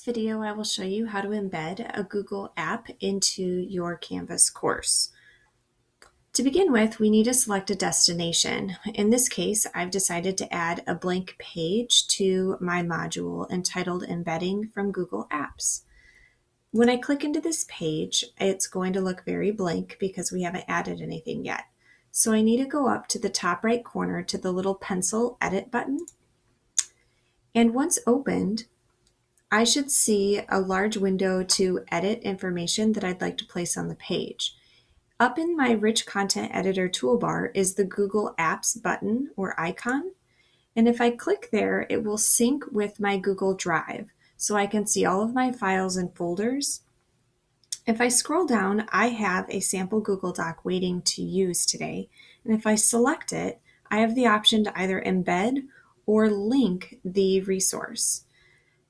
video, I will show you how to embed a Google app into your Canvas course. To begin with, we need to select a destination. In this case, I've decided to add a blank page to my module entitled Embedding from Google Apps. When I click into this page, it's going to look very blank because we haven't added anything yet. So I need to go up to the top right corner to the little pencil edit button. And once opened, I should see a large window to edit information that I'd like to place on the page. Up in my Rich Content Editor toolbar is the Google Apps button or icon. And if I click there, it will sync with my Google Drive so I can see all of my files and folders. If I scroll down, I have a sample Google Doc waiting to use today. And if I select it, I have the option to either embed or link the resource.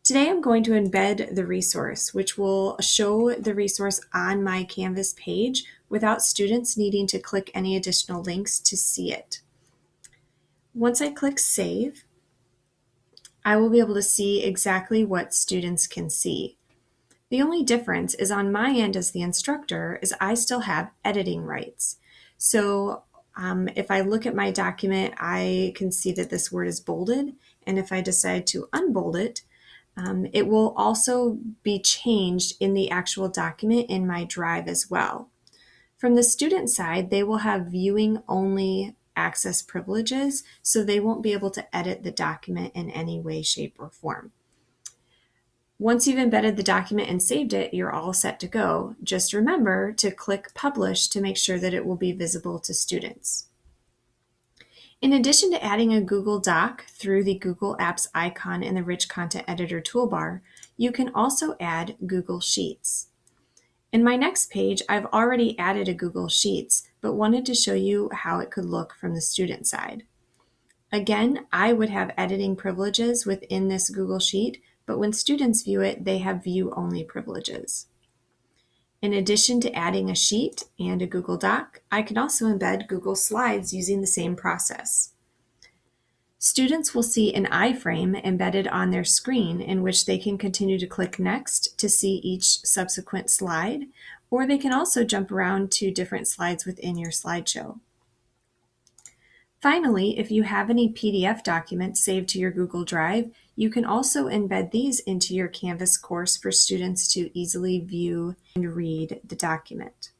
Today I'm going to embed the resource, which will show the resource on my Canvas page without students needing to click any additional links to see it. Once I click Save, I will be able to see exactly what students can see. The only difference is on my end as the instructor is I still have editing rights. So if I look at my document, I can see that this word is bolded, and if I decide to unbold it, it will also be changed in the actual document in my drive as well. From the student side, they will have viewing only access privileges, so they won't be able to edit the document in any way, shape, or form. Once you've embedded the document and saved it, you're all set to go. Just remember to click Publish to make sure that it will be visible to students. In addition to adding a Google Doc through the Google Apps icon in the Rich Content Editor toolbar, you can also add Google Sheets. In my next page, I've already added a Google Sheets, but wanted to show you how it could look from the student side. Again, I would have editing privileges within this Google Sheet, but when students view it, they have view-only privileges. In addition to adding a sheet and a Google Doc, I can also embed Google Slides using the same process. Students will see an iframe embedded on their screen in which they can continue to click Next to see each subsequent slide, or they can also jump around to different slides within your slideshow. Finally, if you have any PDF documents saved to your Google Drive, you can also embed these into your Canvas course for students to easily view and read the document.